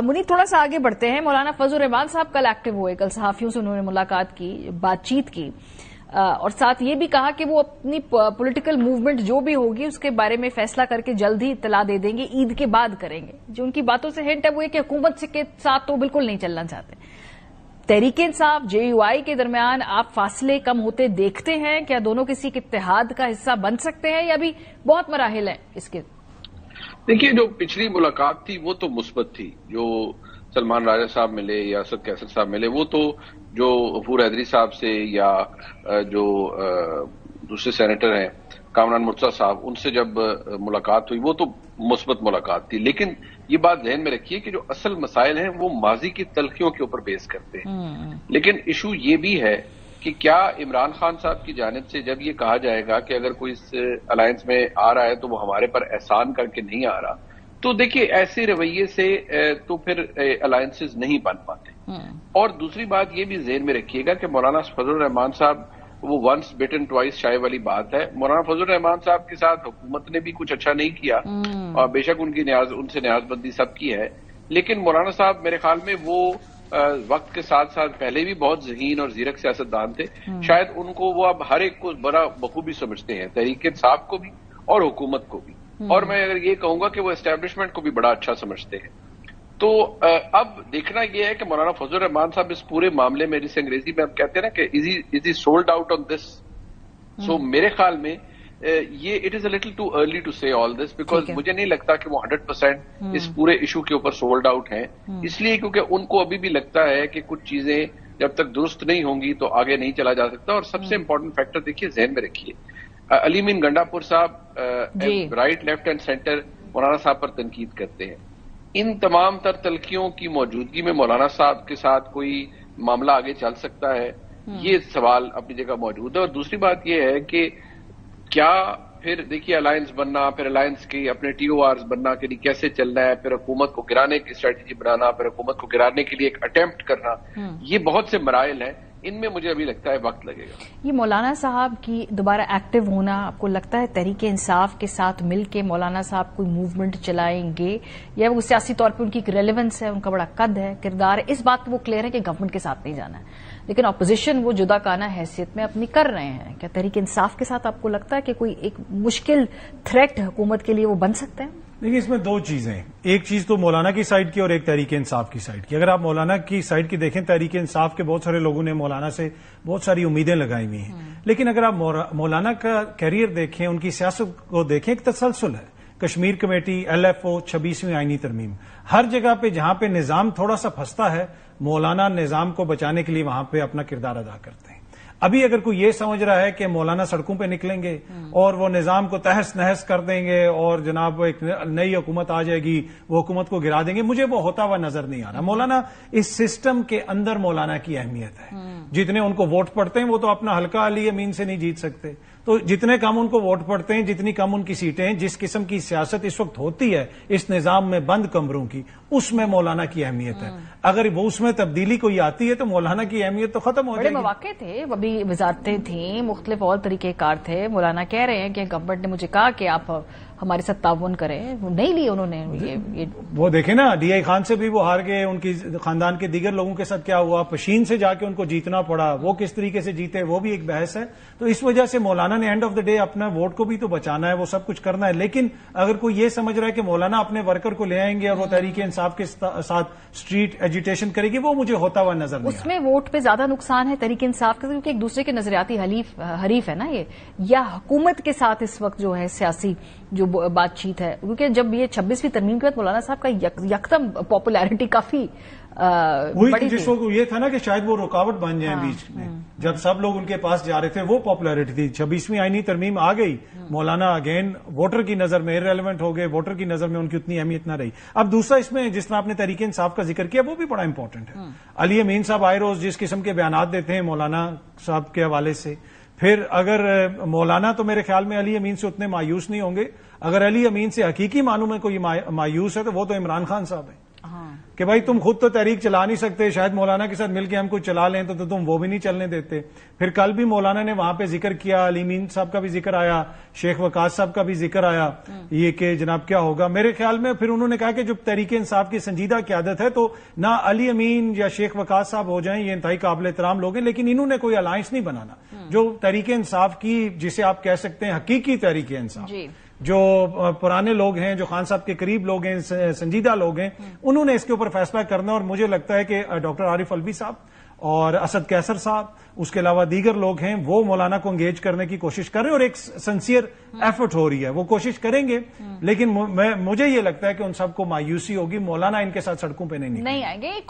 منیر تھوڑا سا آگے بڑھتے ہیں. مولانا فضل الرحمان صاحب کل ایکٹیو ہوئے, کل صحافیوں سے انہوں نے ملاقات کی, بات چیت کی, اور ساتھ یہ بھی کہا کہ وہ اپنی پولیٹیکل موومنٹ جو بھی ہوگی اس کے بارے میں فیصلہ کر کے جلد ہی اطلاع دے دیں گے, عید کے بعد کریں گے. جو ان کی باتوں سے ہنٹ ہے وہ یہ کہ حکومت کے ساتھ تو بالکل نہیں چلنا چاہتے. تحریک انصاف جے یو آئی کے درمیان آپ فاصلے کم ہوتے دیکھتے ہیں؟ کیا دونوں کسی کے اتحاد کا حصہ بن سکتے ہیں یا ابھی بہت مراحل ہیں اس کے؟ دیکھیے, جو پچھلی ملاقات تھی وہ تو مثبت تھی. جو سلمان راجہ صاحب ملے یا اسد کیسر صاحب ملے, وہ تو جو غفور حیدری صاحب سے یا جو دوسرے سینیٹر ہیں کامران مرتضیٰ صاحب, ان سے جب ملاقات ہوئی وہ تو مثبت ملاقات تھی. لیکن یہ بات ذہن میں رکھیے کہ جو اصل مسائل ہیں وہ ماضی کی تلخیوں کے اوپر بیس کرتے ہیں. لیکن ایشو یہ بھی ہے کہ کیا عمران خان صاحب کی جانب سے جب یہ کہا جائے گا کہ اگر کوئی اس الائنس میں آ رہا ہے تو وہ ہمارے پر احسان کر کے نہیں آ رہا, تو دیکھیے ایسے رویے سے تو پھر الائنسز نہیں بن پاتے. اور دوسری بات یہ بھی ذہن میں رکھیے گا کہ مولانا فضل الرحمان صاحب, وہ ونس بٹن ٹوائس شائے والی بات ہے. مولانا فضل الرحمان صاحب کے ساتھ حکومت نے بھی کچھ اچھا نہیں کیا, اور بے شک ان سے نیاز بندی سب کی ہے, لیکن مولانا صاحب میرے خیال میں وہ وقت کے ساتھ ساتھ پہلے بھی بہت ذہین اور زیرک سیاستدان تھے. شاید ان کو وہ اب ہر ایک کو بڑا بخوبی سمجھتے ہیں, تحریک انصاف کو بھی اور حکومت کو بھی, اور میں اگر یہ کہوں گا کہ وہ اسٹیبلشمنٹ کو بھی بڑا اچھا سمجھتے ہیں. تو اب دیکھنا یہ ہے کہ مولانا فضل الرحمان صاحب اس پورے معاملے میں, جسے انگریزی میں ہم کہتے ہیں نا کہ از ہی سولڈ آؤٹ آن دس. سو میرے خیال میں یہ it is a little too early to say all this, because مجھے نہیں لگتا کہ وہ 100% اس پورے ایشو کے اوپر سولڈ آؤٹ ہیں. اس لیے کیونکہ ان کو ابھی بھی لگتا ہے کہ کچھ چیزیں جب تک درست نہیں ہوں گی تو آگے نہیں چلا جا سکتا. اور سب سے امپورٹنٹ فیکٹر دیکھیے, ذہن میں رکھیے, علی امین گنڈا پور صاحب رائٹ لیفٹ اینڈ سینٹر مولانا صاحب پر تنقید کرتے ہیں. ان تمام تر تلخیوں کی موجودگی میں مولانا صاحب کے ساتھ کوئی معاملہ آگے چل سکتا ہے, یہ سوال اپنی جگہ موجود ہے. اور دوسری بات یہ ہے کہ کیا پھر دیکھیے الائنس بننا, پھر الائنس کی اپنے ٹی او آرز بننا کے لیے کیسے چلنا ہے, پھر حکومت کو گرانے کی اسٹریٹجی بنانا, پھر حکومت کو گرانے کے لیے ایک اٹیمپٹ کرنا, یہ بہت سے مراحل ہیں. ان میں مجھے ابھی لگتا ہے وقت لگے گا. یہ مولانا صاحب کی دوبارہ ایکٹیو ہونا, آپ کو لگتا ہے تحریک انصاف کے ساتھ مل کے مولانا صاحب کوئی موومنٹ چلائیں گے, یا وہ سیاسی طور پہ ان کی ایک ریلیونس ہے, ان کا بڑا قد ہے, کردار ہے, اس بات وہ کلیئر ہے کہ گورنمنٹ کے ساتھ نہیں جانا ہے, لیکن اپوزیشن وہ جدا کانہ حیثیت میں اپنی کر رہے ہیں. کیا تحریک انصاف کے ساتھ آپ کو لگتا ہے کہ کوئی ایک مشکل تھریٹ حکومت کے لیے وہ بن سکتا ہے؟ دیکھیے, اس میں دو چیزیں, ایک چیز تو مولانا کی سائڈ کی اور ایک تحریک انصاف کی سائڈ کی. اگر آپ مولانا کی سائڈ کی دیکھیں, تحریک انصاف کے بہت سارے لوگوں نے مولانا سے بہت ساری امیدیں لگائی ہوئی ہیں, لیکن اگر آپ مولانا کا کیریئر دیکھیں, ان کی سیاست کو دیکھیں, ایک تسلسل ہے. Kashmir committee, L F O, 26ویں آئینی ترمیم, ہر جگہ پہ جہاں پہ نظام تھوڑا سا پھنستا ہے, مولانا نظام کو بچانے کے لیے وہاں پہ اپنا کردار ادا کرتے ہیں. ابھی اگر کوئی یہ سمجھ رہا ہے کہ مولانا سڑکوں پہ نکلیں گے اور وہ نظام کو تہس نہس کر دیں گے اور جناب ایک نئی حکومت آ جائے گی, وہ حکومت کو گرا دیں گے, مجھے وہ ہوتا ہوا نظر نہیں آ رہا. مولانا اس سسٹم کے اندر مولانا کی اہمیت ہے. جتنے ان کو ووٹ پڑتے ہیں وہ تو اپنا حلقہ علی امین سے نہیں جیت سکتے, تو جتنے کم ان کو ووٹ پڑتے ہیں, جتنی کم ان کی سیٹیں ہیں, جس قسم کی سیاست اس وقت ہوتی ہے اس نظام میں بند کمروں کی, اس میں مولانا کی اہمیت ہے. اگر وہ اس میں تبدیلی کوئی آتی ہے تو مولانا کی اہمیت تو ختم ہو جائے گی. بڑے مواقع تھے, ابھی وزارتیں تھیں, مختلف اور طریقے کار تھے. مولانا کہہ رہے ہیں کہ گورنمنٹ نے مجھے کہا کہ آپ ہمارے ساتھ تعاون کریں, وہ نہیں لی انہوں نے. وہ دیکھیں نا, ڈی آئی خان سے بھی وہ ہار گئے, ان کی خاندان کے دیگر لوگوں کے ساتھ کیا ہوا, پشین سے جا کے ان کو جیتنا پڑا, وہ کس طریقے سے جیتے وہ بھی ایک بحث ہے. تو اس وجہ سے مولانا نے اینڈ آف دا ڈے اپنا ووٹ کو بھی تو بچانا ہے, وہ سب کچھ کرنا ہے. لیکن اگر کوئی یہ سمجھ رہا ہے کہ مولانا اپنے ورکر کو لے آئیں گے اور وہ تحریک انصاف کے ساتھ اسٹریٹ ایجیٹیشن کرے گی, وہ مجھے ہوتا ہوا نظر نہیں آ رہا. اس میں ووٹ پہ زیادہ نقصان ہے تحریک انصاف کا, کیونکہ ایک دوسرے کے نظریاتی حریف ہے نا یہ, یا حکومت کے ساتھ اس وقت جو ہے سیاسی جو بات چیت ہے, کیونکہ جب یہ 26ویں ترمیم کے بعد مولانا صاحب کا یکدم پاپولیرٹی کافی وہی جس کو یہ تھا نا کہ شاید وہ رکاوٹ بن جائیں بیچ میں, جب سب لوگ ان کے پاس جا رہے تھے وہ پاپولیرٹی تھی. 26ویں آئینی ترمیم آ گئی, مولانا اگین ووٹر کی نظر میں ریلیونٹ ہو گئے, ووٹر کی نظر میں ان کی اتنی اہمیت نہ رہی. اب دوسرا اس میں جس طرح آپ نے تحریک انصاف کا ذکر کیا وہ بھی بڑا امپورٹنٹ ہے. علی امین صاحب آئے روز جس قسم کے بیانات دیتے ہیں مولانا صاحب کے حوالے سے, پھر اگر مولانا تو میرے خیال میں علی امین سے اتنے مایوس نہیں ہوں گے. اگر علی امین سے حقیقی معنوں میں کوئی مایوس ہے تو وہ تو عمران خان صاحب ہیں. کہ بھائی تم خود تو تحریک چلا نہیں سکتے، شاید مولانا کے ساتھ مل کے ہم کوئی چلا لیں تو تم وہ بھی نہیں چلنے دیتے. پھر کل بھی مولانا نے وہاں پہ ذکر کیا، علی امین صاحب کا بھی ذکر آیا، شیخ وقاص صاحب کا بھی ذکر آیا، یہ کہ جناب کیا ہوگا. میرے خیال میں پھر انہوں نے کہا کہ جو تحریک انصاف کی سنجیدہ قیادت ہے تو نہ علی امین یا شیخ وقاص صاحب ہو جائیں، یہ انتہائی قابل احترام لوگ ہیں، لیکن انہوں نے کوئی الائنس نہیں بنانا. جو تحریک انصاف کی جسے آپ کہہ سکتے ہیں حقیقی تحریک انصاف، جو پرانے لوگ ہیں، جو خان صاحب کے قریب لوگ ہیں، سنجیدہ لوگ ہیں، انہوں نے اس کے اوپر فیصلہ کرنا. اور مجھے لگتا ہے کہ ڈاکٹر عارف الوی صاحب اور اسد کیسر صاحب، اس کے علاوہ دیگر لوگ ہیں، وہ مولانا کو انگیج کرنے کی کوشش کر رہے ہیں اور ایک سنسیئر ایفرٹ ہو رہی ہے، وہ کوشش کریں گے. لیکن مجھے یہ لگتا ہے کہ ان سب کو مایوسی ہوگی، مولانا ان کے ساتھ سڑکوں پہ نہیں آئیں گے.